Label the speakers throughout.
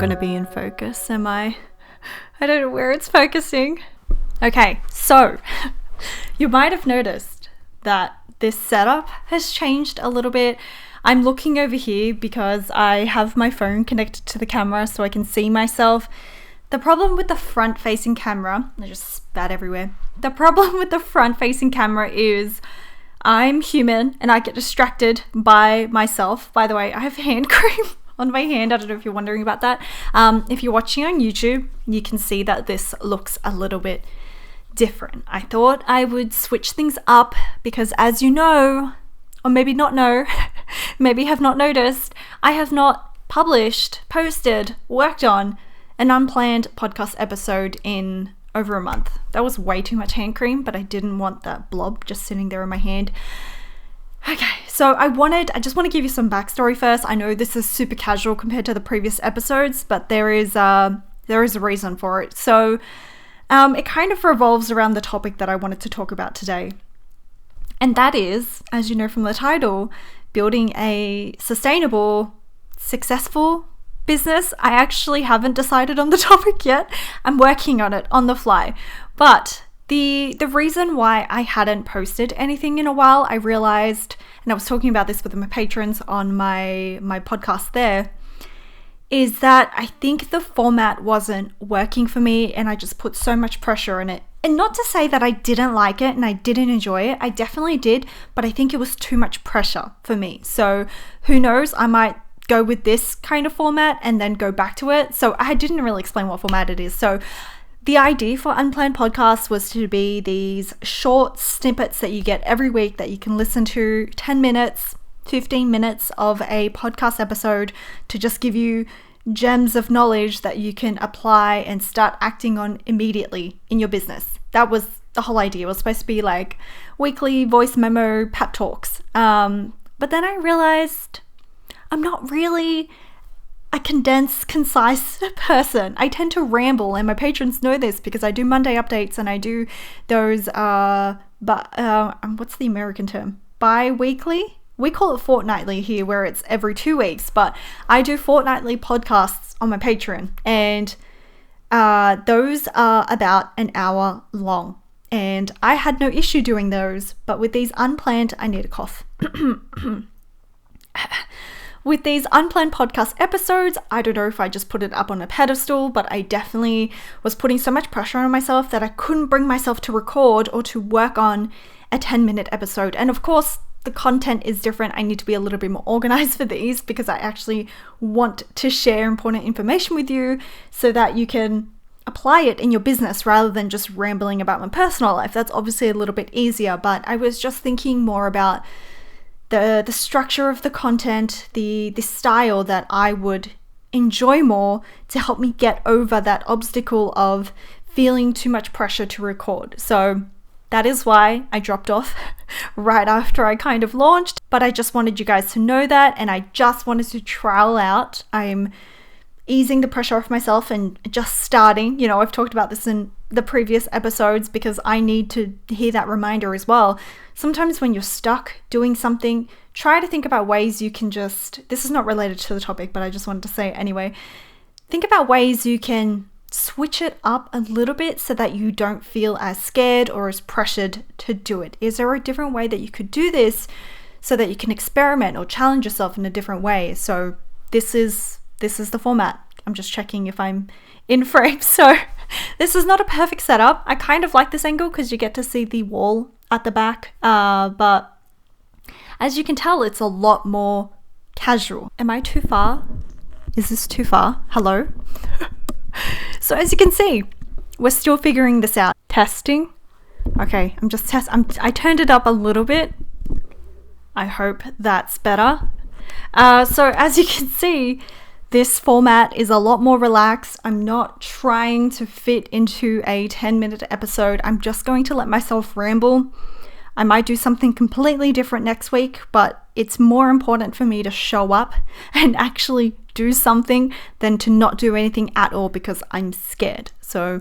Speaker 1: going to be in focus, am I? I don't know where it's focusing. Okay, so you might have noticed that this setup has changed a little bit. I'm looking over here because I have my phone connected to the camera so I can see myself. The problem with the front-facing camera, I just spat everywhere. The problem with the front-facing camera is I'm human and I get distracted by myself. By the way, I have hand cream on my hand. I don't know if you're wondering about that. If you're watching on YouTube, you can see that this looks a little bit different. I thought I would switch things up because, as you know, or maybe not know, maybe have not noticed, I have not published, posted, worked on an unplanned podcast episode in over a month. That was way too much hand cream, but I didn't want that blob just sitting there in my hand. Okay, so I just want to give you some backstory first. I know this is super casual compared to the previous episodes, but there is a reason for it. So it kind of revolves around the topic that I wanted to talk about today. And that is, as you know from the title, building a sustainable, successful business. I actually haven't decided on the topic yet. I'm working on it on the fly. But the reason why I hadn't posted anything in a while, I realized, and I was talking about this with my patrons on my podcast there, is that I think the format wasn't working for me and I just put so much pressure on it. And not to say that I didn't like it and I didn't enjoy it. I definitely did, but I think it was too much pressure for me. So who knows, I might go with this kind of format and then go back to it. So I didn't really explain what format it is. So the idea for Unplanned Podcasts was to be these short snippets that you get every week that you can listen to, 10 minutes, 15 minutes of a podcast episode to just give you gems of knowledge that you can apply and start acting on immediately in your business. That was the whole idea. It was supposed to be like weekly voice memo pep talks. But then I realized I'm not really a condensed, concise person. I tend to ramble, and my patrons know this because I do Monday updates and I do those, what's the American term? Bi-weekly? We call it fortnightly here, where it's every 2 weeks, but I do fortnightly podcasts on my Patreon, and those are about an hour long. And I had no issue doing those, but with these unplanned, I need a cough. With these unplanned podcast episodes, I don't know if I just put it up on a pedestal, but I definitely was putting so much pressure on myself that I couldn't bring myself to record or to work on a 10-minute episode. And of course, the content is different. I need to be a little bit more organized for these because I actually want to share important information with you so that you can apply it in your business rather than just rambling about my personal life. That's obviously a little bit easier, but I was just thinking more about the structure of the content, the style that I would enjoy more to help me get over that obstacle of feeling too much pressure to record. So that is why I dropped off right after I kind of launched, but I just wanted you guys to know that, and I just wanted to trial out. I'm easing the pressure off myself and just starting. I've talked about this in the previous episodes because I need to hear that reminder as well. Sometimes when you're stuck doing something, try to think about ways you can this is not related to the topic, but I just wanted to say it anyway. Think about ways you can switch it up a little bit so that you don't feel as scared or as pressured to do it. Is there a different way that you could do this so that you can experiment or challenge yourself in a different way? So this is the format. I'm just checking if I'm in frame. So this is not a perfect setup. I kind of like this angle because you get to see the wall at the back. But as you can tell, it's a lot more casual. Am I too far? Is this too far? Hello? So as you can see, we're still figuring this out. Testing. Okay, I turned it up a little bit. I hope that's better. So as you can see, this format is a lot more relaxed. I'm not trying to fit into a 10-minute episode. I'm just going to let myself ramble. I might do something completely different next week, but it's more important for me to show up and actually do something than to not do anything at all because I'm scared. So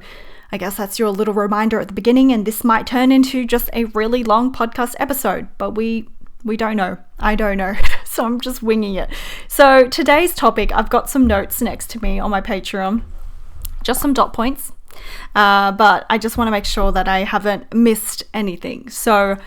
Speaker 1: I guess that's your little reminder at the beginning, and this might turn into just a really long podcast episode, but we don't know. I don't know. So I'm just winging it. So today's topic, I've got some notes next to me on my Patreon, just some dot points. But I just want to make sure that I haven't missed anything. So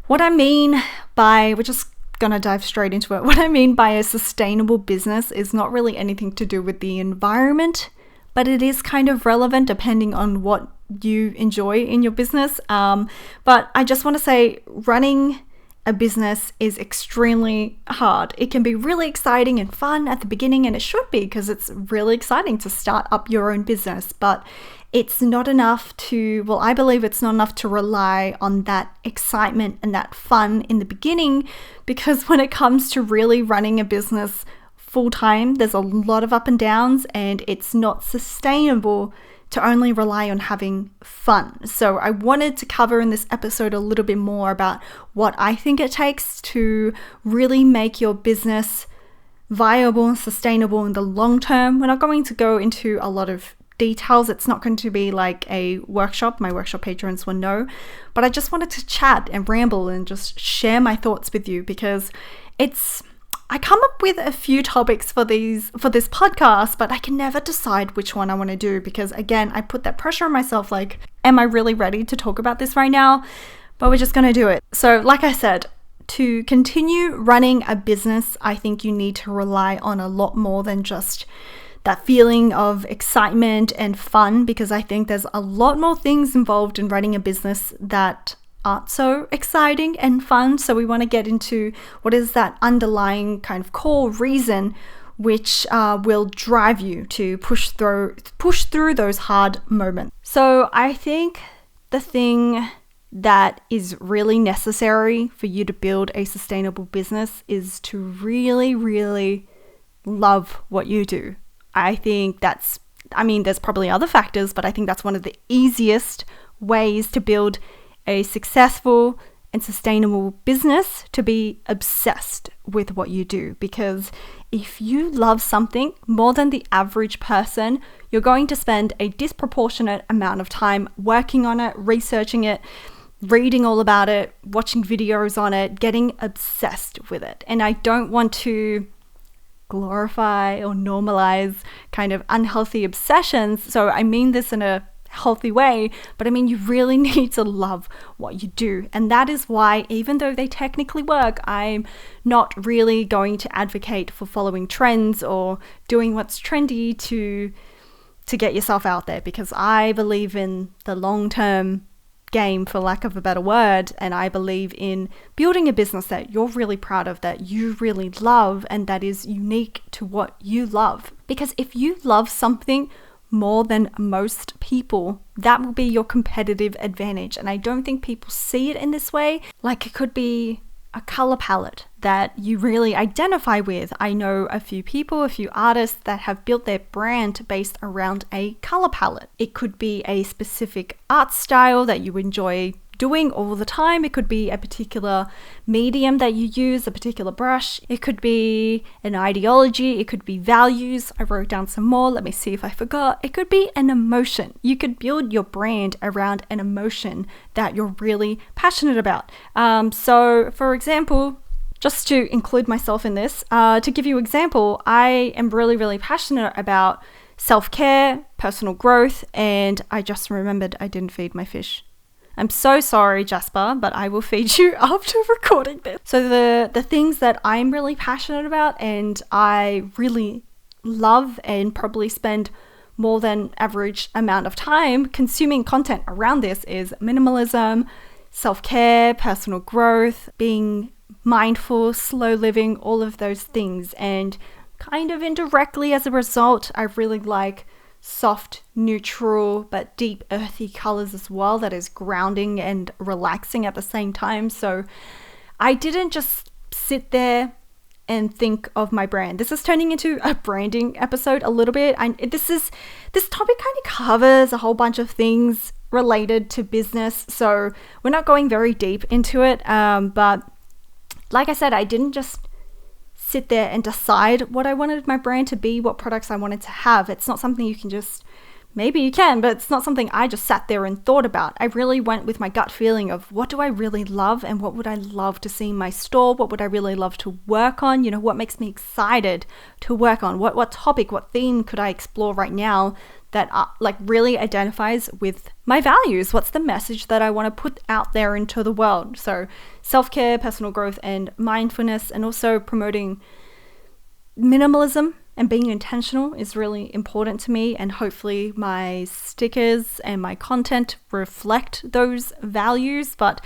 Speaker 1: what I mean by, we're just gonna dive straight into it. What I mean by a sustainable business is not really anything to do with the environment, but it is kind of relevant depending on what you enjoy in your business. But I just want to say running a business is extremely hard. It can be really exciting and fun at the beginning, and it should be because it's really exciting to start up your own business, but it's not enough to, well, I believe it's not enough to rely on that excitement and that fun in the beginning, because when it comes to really running a business full time, there's a lot of up and downs, and it's not sustainable to only rely on having fun. So I wanted to cover in this episode a little bit more about what I think it takes to really make your business viable and sustainable in the long term. We're not going to go into a lot of details. It's not going to be like a workshop. My workshop patrons will know, but I just wanted to chat and ramble and just share my thoughts with you, because I come up with a few topics for this podcast, but I can never decide which one I want to do, because again, I put that pressure on myself, like, am I really ready to talk about this right now? But we're just going to do it. So like I said, to continue running a business, I think you need to rely on a lot more than just that feeling of excitement and fun, because I think there's a lot more things involved in running a business that aren't so exciting and fun. So we want to get into what is that underlying kind of core reason which will drive you to push through those hard moments. So I think the thing that is really necessary for you to build a sustainable business is to really, really love what you do. I think there's probably other factors, but I think that's one of the easiest ways to build a successful and sustainable business, to be obsessed with what you do. Because if you love something more than the average person, you're going to spend a disproportionate amount of time working on it, researching it, reading all about it, watching videos on it, getting obsessed with it. And I don't want to glorify or normalize kind of unhealthy obsessions. So I mean this in a healthy way, but I mean, you really need to love what you do. And that is why, even though they technically work, I'm not really going to advocate for following trends or doing what's trendy to get yourself out there, because I believe in the long-term game, for lack of a better word, and I believe in building a business that you're really proud of, that you really love, and that is unique to what you love. Because if you love something more than most people, that will be your competitive advantage. And I don't think people see it in this way. Like, it could be a color palette that you really identify with. I know a few artists that have built their brand based around a color palette. It could be a specific art style that you enjoy doing all the time. It could be a particular medium that you use, a particular brush. It could be an ideology. It could be values. I wrote down some more. Let me see if I forgot. It could be an emotion. You could build your brand around an emotion that you're really passionate about. So for example, just to include myself in this, to give you an example, I am really, really passionate about self-care, personal growth, and I just remembered I didn't feed my fish. I'm so sorry, Jasper, but I will feed you after recording this. So the things that I'm really passionate about and I really love and probably spend more than average amount of time consuming content around this is minimalism, self-care, personal growth, being mindful, slow living, all of those things. And kind of indirectly as a result, I really like soft, neutral, but deep, earthy colors as well, that is grounding and relaxing at the same time. So I didn't just sit there and think of my brand. This is turning into a branding episode a little bit. This topic kind of covers a whole bunch of things related to business, so we're not going very deep into it. But like I said, I didn't just sit there and decide what I wanted my brand to be, what products I wanted to have. It's not something you can just Maybe you can, but it's not something I just sat there and thought about. I really went with my gut feeling of what do I really love and what would I love to see in my store? What would I really love to work on? What makes me excited to work on? What topic, what theme could I explore right now that really identifies with my values? What's the message that I want to put out there into the world? So self-care, personal growth, and mindfulness, and also promoting minimalism and being intentional is really important to me, and hopefully my stickers and my content reflect those values. But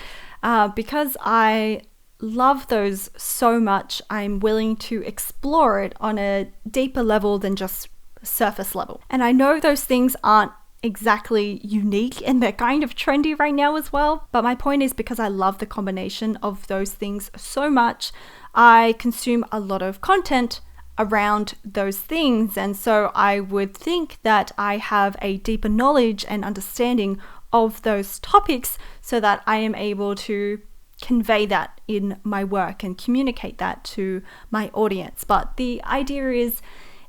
Speaker 1: because I love those so much, I'm willing to explore it on a deeper level than just surface level. And I know those things aren't exactly unique and they're kind of trendy right now as well, but my point is, because I love the combination of those things so much, I consume a lot of content around those things, and so I would think that I have a deeper knowledge and understanding of those topics so that I am able to convey that in my work and communicate that to my audience. But the idea is,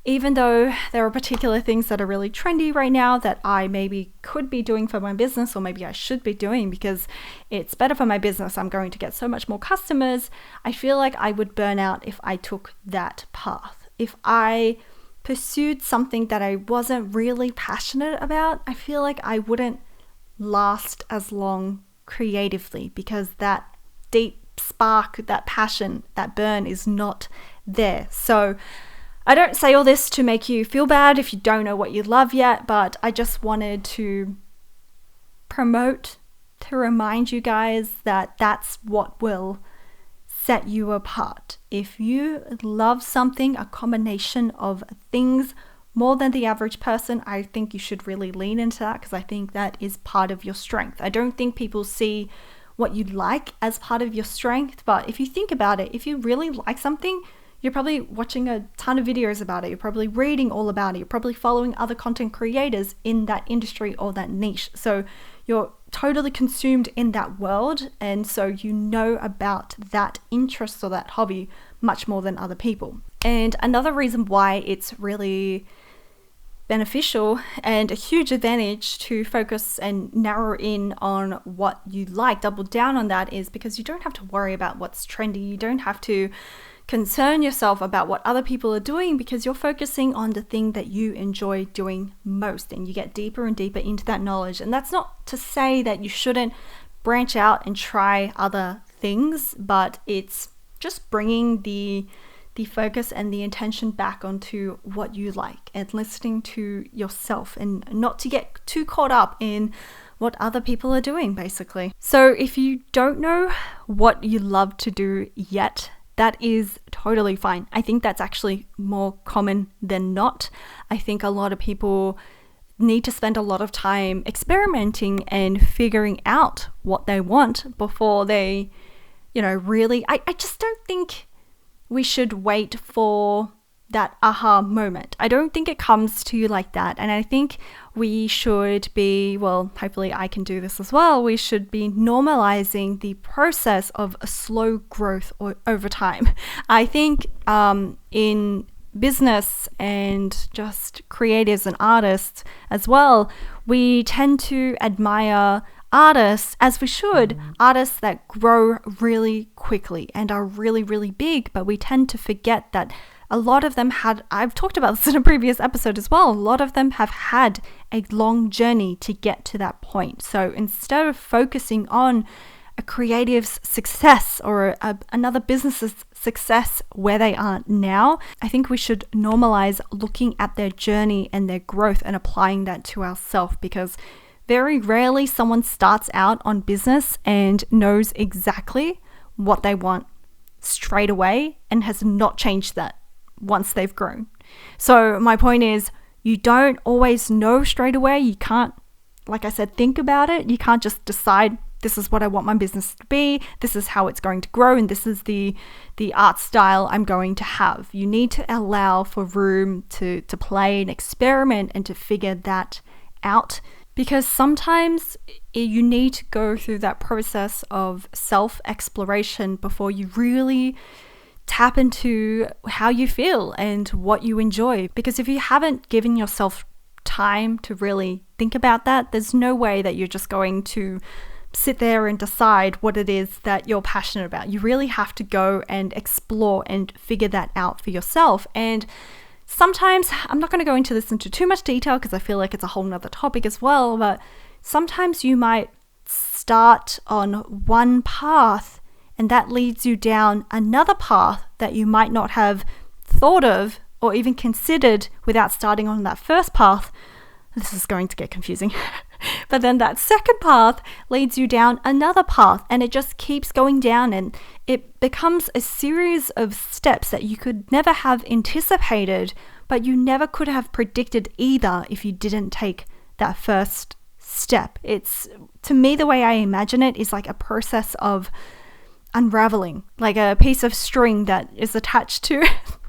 Speaker 1: even though there are particular things that are really trendy right now that I maybe could be doing for my business, or maybe I should be doing because it's better for my business, I'm going to get so much more customers, I feel like I would burn out if I took that path. If I pursued something that I wasn't really passionate about, I feel like I wouldn't last as long creatively, because that deep spark, that passion, that burn is not there. So I don't say all this to make you feel bad if you don't know what you love yet, but I just wanted to promote, to remind you guys that that's what will set you apart. If you love something, a combination of things more than the average person, I think you should really lean into that, because I think that is part of your strength. I don't think people see what you like as part of your strength, but if you think about it, if you really like something, you're probably watching a ton of videos about it. You're probably reading all about it. You're probably following other content creators in that industry or that niche. So you're totally consumed in that world. And so you know about that interest or that hobby much more than other people. And another reason why it's really beneficial and a huge advantage to focus and narrow in on what you like, double down on that, is because you don't have to worry about what's trendy. You don't have to concern yourself about what other people are doing, because you're focusing on the thing that you enjoy doing most, and you get deeper and deeper into that knowledge. And that's not to say that you shouldn't branch out and try other things, but it's just bringing the focus and the intention back onto what you like and listening to yourself, and not to get too caught up in what other people are doing, basically. So if you don't know what you love to do yet, that is totally fine. I think that's actually more common than not. I think a lot of people need to spend a lot of time experimenting and figuring out what they want before they, really, I just don't think we should wait for that aha moment. I don't think it comes to you like that. And I think we should be, well, hopefully I can do this as well, we should be normalizing the process of a slow growth over time. I think in business and just creatives and artists as well, we tend to admire artists, as we should, artists that grow really quickly and are really, really big, but we tend to forget that a lot of them I've talked about this in a previous episode as well, a lot of them have had a long journey to get to that point. So instead of focusing on a creative's success or another business's success where they are now, I think we should normalize looking at their journey and their growth and applying that to ourselves, because very rarely someone starts out on business and knows exactly what they want straight away and has not changed that once they've grown. So my point is, you don't always know straight away. You can't, like I said, think about it. You can't just decide, this is what I want my business to be, this is how it's going to grow, and this is the art style I'm going to have. You need to allow for room to play and experiment and to figure that out, because sometimes you need to go through that process of self-exploration before you really tap into how you feel and what you enjoy. Because if you haven't given yourself time to really think about that. There's no way that you're just going to sit there and decide what it is that you're passionate about. You really have to go and explore and figure that out for yourself. And sometimes, I'm not going to go into this into too much detail because I feel like it's a whole nother topic as well, but sometimes you might start on one path and that leads you down another path that you might not have thought of or even considered without starting on that first path. This is going to get confusing. But then that second path leads you down another path, and it just keeps going down, and it becomes a series of steps that you could never have anticipated, but you never could have predicted either if you didn't take that first step. It's, to me, the way I imagine it is like a process of unraveling, like a piece of string that is attached to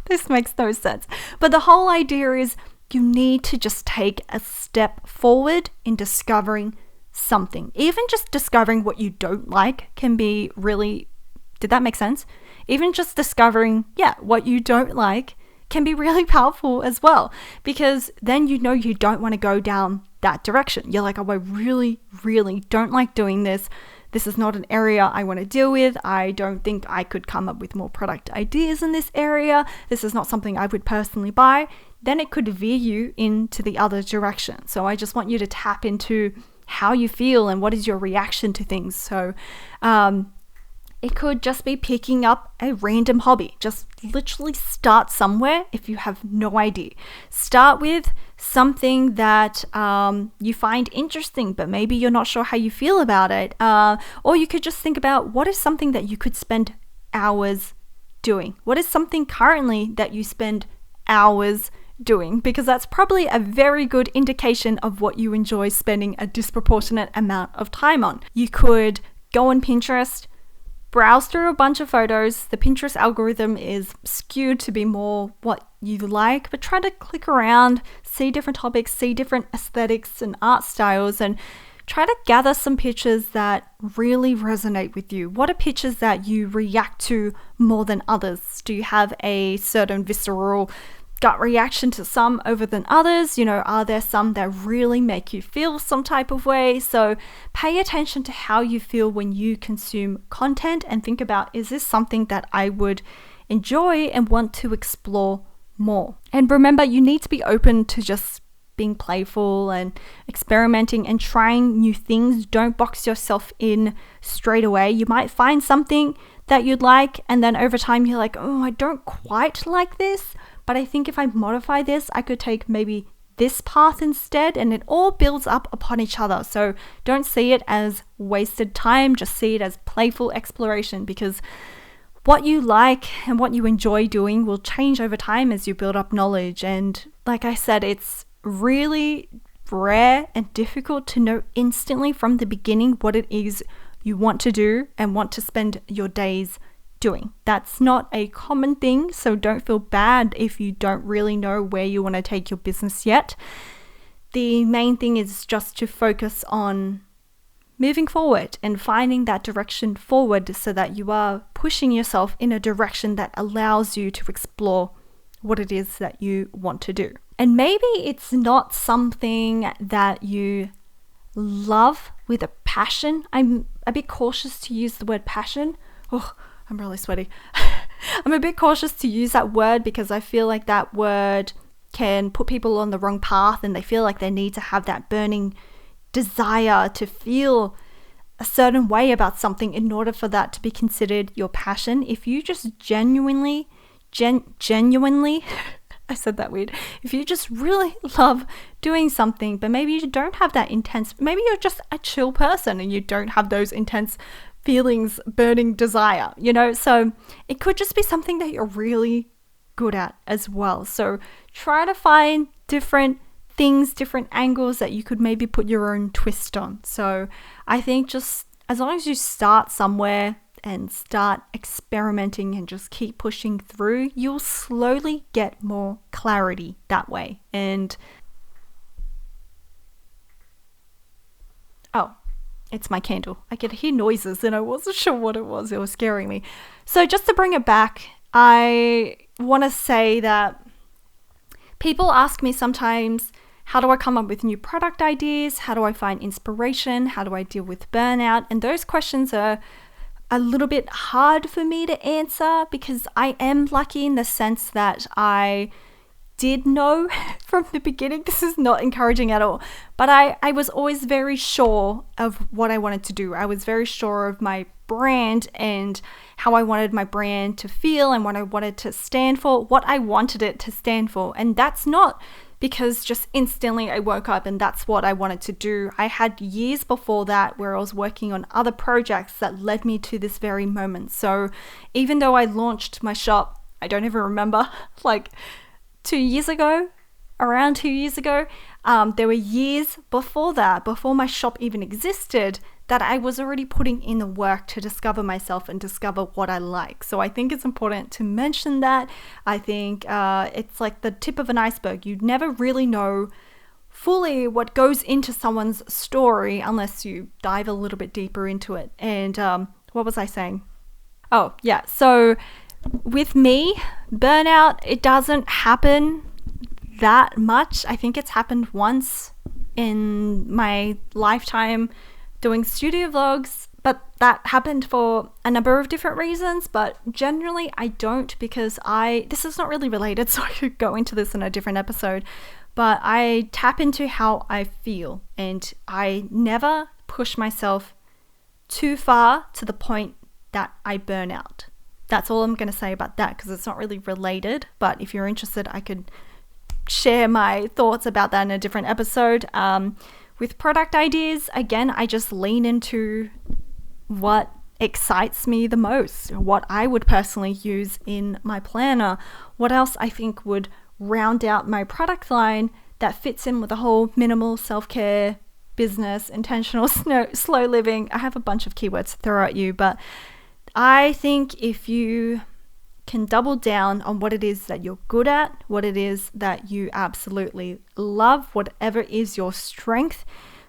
Speaker 1: this makes no sense. But the whole idea is you need to just take a step forward in discovering something. Even just discovering what you don't like can be really, did that make sense? Even just discovering, what you don't like can be really powerful as well, because then you know you don't want to go down that direction. You're like, oh, I really, really don't like doing this. This is not an area I want to deal with. I don't think I could come up with more product ideas in this area. This is not something I would personally buy. Then it could veer you into the other direction. So I just want you to tap into how you feel and what is your reaction to things. So it could just be picking up a random hobby. Just literally start somewhere if you have no idea. Start with something that you find interesting, but maybe you're not sure how you feel about it. Or you could just think about, what is something that you could spend hours doing? What is something currently that you spend hours doing? Because that's probably a very good indication of what you enjoy spending a disproportionate amount of time on. You could go on Pinterest, browse through a bunch of photos. The Pinterest algorithm is skewed to be more what you like, but try to click around, see different topics, see different aesthetics and art styles, and try to gather some pictures that really resonate with you. What are pictures that you react to more than others? Do you have a certain visceral gut reaction to some over than others? Are there some that really make you feel some type of way? So pay attention to how you feel when you consume content and think about, is this something that I would enjoy and want to explore more? And remember, you need to be open to just being playful and experimenting and trying new things. Don't box yourself in straight away. You might find something that you'd like, and then over time you're like, oh, I don't quite like this, but I think if I modify this, I could take maybe this path instead, and it all builds up upon each other. So don't see it as wasted time, just see it as playful exploration, because what you like and what you enjoy doing will change over time as you build up knowledge. And like I said, it's really rare and difficult to know instantly from the beginning what it is you want to do and want to spend your days doing. That's not a common thing, so don't feel bad if you don't really know where you want to take your business yet. The main thing is just to focus on moving forward and finding that direction forward so that you are pushing yourself in a direction that allows you to explore what it is that you want to do. And maybe it's not something that you love with a passion. I'm a bit cautious to use the word passion. Oh, I'm really sweaty. I'm a bit cautious to use that word because I feel like that word can put people on the wrong path, and they feel like they need to have that burning desire to feel a certain way about something in order for that to be considered your passion. If you just genuinely, I said that weird. If you just really love doing something, but maybe you don't have that intense, maybe you're just a chill person and you don't have those intense feelings, burning desire, so it could just be something that you're really good at as well. So try to find different things, different angles that you could maybe put your own twist on. So I think just as long as you start somewhere and start experimenting and just keep pushing through, you'll slowly get more clarity that way. And oh, it's my candle. I could hear noises and I wasn't sure what it was. It was scaring me. So just to bring it back, I want to say that people ask me sometimes, how do I come up with new product ideas? How do I find inspiration? How do I deal with burnout? And those questions are a little bit hard for me to answer because I am lucky in the sense that I did know from the beginning. This is not encouraging at all, but I was always very sure of what I wanted to do. I was very sure of my brand and how I wanted my brand to feel and what I wanted to stand for, what I wanted it to stand for. And that's not because just instantly I woke up and that's what I wanted to do. I had years before that where I was working on other projects that led me to this very moment. So even though I launched my shop, I don't even remember, like 2 years ago, around 2 years ago, there were years before that, before my shop even existed, that I was already putting in the work to discover myself and discover what I like. So I think it's important to mention that. I think it's like the tip of an iceberg. You never really know fully what goes into someone's story unless you dive a little bit deeper into it. And what was I saying? Oh, yeah. So with me, burnout, it doesn't happen that much. I think it's happened once in my lifetime doing studio vlogs, but that happened for a number of different reasons. But generally I don't, because this is not really related, so I could go into this in a different episode, but I tap into how I feel and I never push myself too far to the point that I burn out. That's all I'm going to say about that, because it's not really related, but if you're interested, I could share my thoughts about that in a different episode. With product ideas, again, I just lean into what excites me the most, what I would personally use in my planner, what else I think would round out my product line that fits in with the whole minimal self-care, business, intentional slow living. I have a bunch of keywords to throw at you, but I think if you can double down on what it is that you're good at, what it is that you absolutely love, whatever is your strength,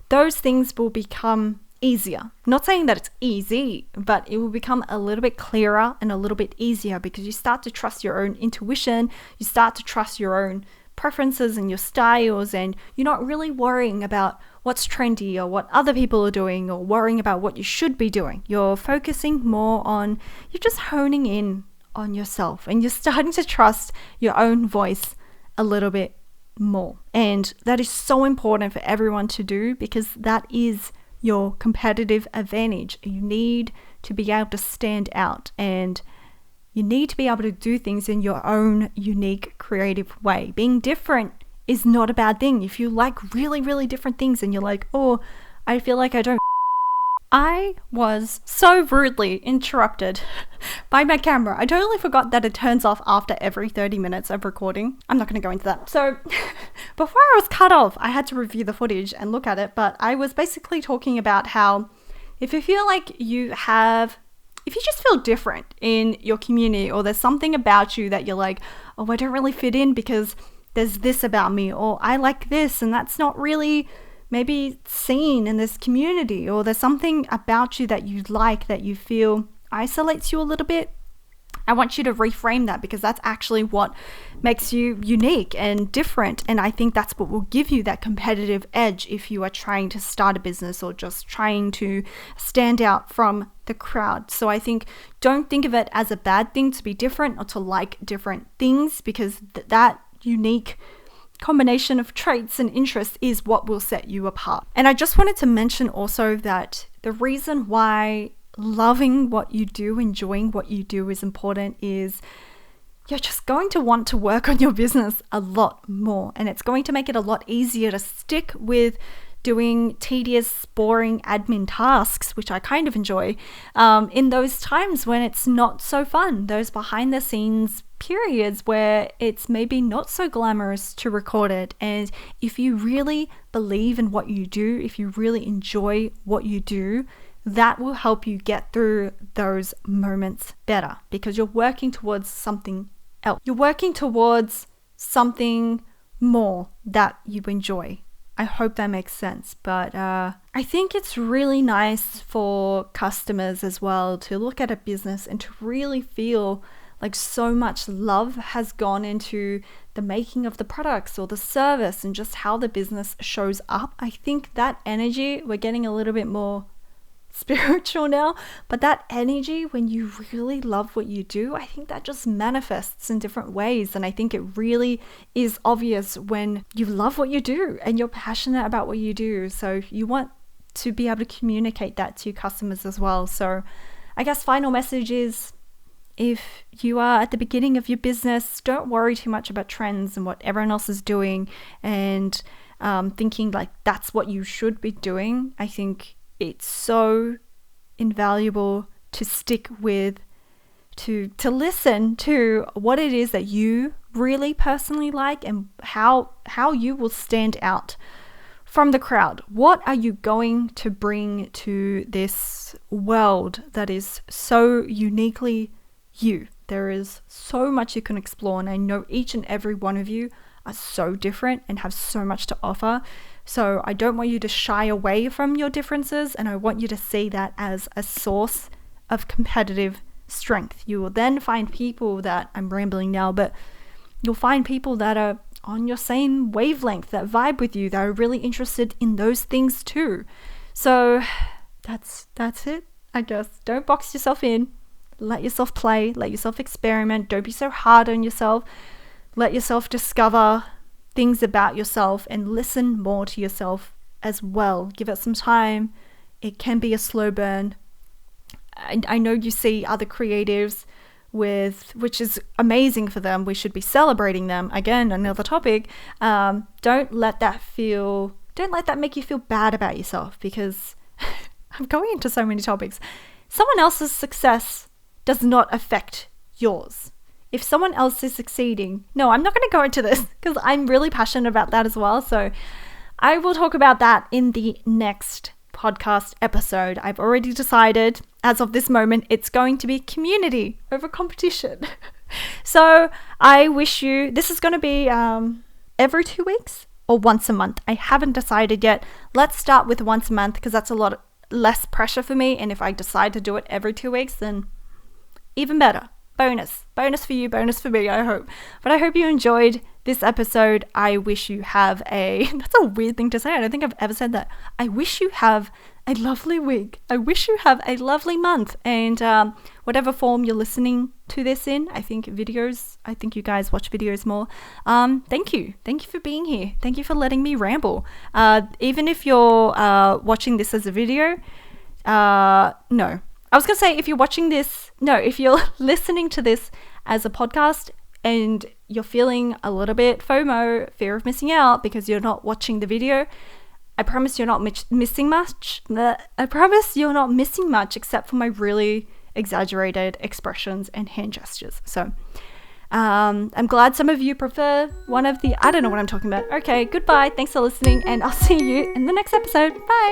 Speaker 1: those things will become easier. Not saying that it's easy, but it will become a little bit clearer and a little bit easier because you start to trust your own intuition, you start to trust your own preferences and your styles, and you're not really worrying about what's trendy or what other people are doing or worrying about what you should be doing. You're focusing more on, you're just honing in on yourself and you're starting to trust your own voice a little bit more. And that is so important for everyone to do because that is your competitive advantage. You need to be able to stand out and you need to be able to do things in your own unique, creative way. Being different is not a bad thing. If you like really, really different things and you're like, oh, I feel like I don't. I was so rudely interrupted by my camera. I totally forgot that it turns off after every 30 minutes of recording. I'm not going to go into that. So before I was cut off, I had to review the footage and look at it. But I was basically talking about how if you feel like if you just feel different in your community or there's something about you that you're like, oh, I don't really fit in because there's this about me, or I like this and that's not really maybe seen in this community, or there's something about you that you like that you feel isolates you a little bit, I want you to reframe that because that's actually what makes you unique and different. And I think that's what will give you that competitive edge if you are trying to start a business or just trying to stand out from the crowd. So I think don't think of it as a bad thing to be different or to like different things, because that unique combination of traits and interests is what will set you apart. And I just wanted to mention also that the reason why loving what you do, enjoying what you do is important is you're just going to want to work on your business a lot more, and it's going to make it a lot easier to stick with doing tedious, boring admin tasks, which I kind of enjoy, in those times when it's not so fun, those behind the scenes periods where it's maybe not so glamorous to record it. And if you really believe in what you do, if you really enjoy what you do, that will help you get through those moments better because you're working towards something else. You're working towards something more that you enjoy. I hope that makes sense. But I think it's really nice for customers as well to look at a business and to really feel Like, so much love has gone into the making of the products or the service and just how the business shows up. I think that energy, we're getting a little bit more spiritual now, but that energy, when you really love what you do, I think that just manifests in different ways. And I think it really is obvious when you love what you do and you're passionate about what you do. So you want to be able to communicate that to your customers as well. So I guess final message is, if you are at the beginning of your business, don't worry too much about trends and what everyone else is doing and thinking like that's what you should be doing. I think it's so invaluable to stick with, to listen to what it is that you really personally like and how you will stand out from the crowd. What are you going to bring to this world that is so uniquely you? There is so much you can explore, and I know each and every one of you are so different and have so much to offer. So I don't want you to shy away from your differences, and I want you to see that as a source of competitive strength. You will then find people that, I'm rambling now, but you'll find people that are on your same wavelength, that vibe with you, that are really interested in those things too. So that's it, I guess. Don't box yourself in. Let yourself play, let yourself experiment. Don't be so hard on yourself. Let yourself discover things about yourself and listen more to yourself as well. Give it some time. It can be a slow burn. I know you see other creatives which is amazing for them. We should be celebrating them. Again, another topic. Don't let that make you feel bad about yourself, because I'm going into so many topics. Someone else's success does not affect yours. If someone else is succeeding, no, I'm not going to go into this because I'm really passionate about that as well. So I will talk about that in the next podcast episode. I've already decided, as of this moment, it's going to be community over competition. So I wish you, this is going to be every 2 weeks or once a month. I haven't decided yet. Let's start with once a month because that's a lot less pressure for me. And if I decide to do it every 2 weeks, then even better. Bonus for you, bonus for me, I hope. But I hope you enjoyed this episode. I wish you have that's a weird thing to say. I don't think I've ever said that. I wish you have a lovely week. I wish you have a lovely month. And whatever form you're listening to this in, I think you guys watch videos more. Thank you for being here. Thank you for letting me ramble. Even if you're watching this as a video, no. I was going to say, if you're listening to this as a podcast and you're feeling a little bit FOMO, fear of missing out because you're not watching the video, I promise you're not missing much. I promise you're not missing much except for my really exaggerated expressions and hand gestures. So I'm glad some of you prefer I don't know what I'm talking about. Okay, goodbye. Thanks for listening, and I'll see you in the next episode. Bye.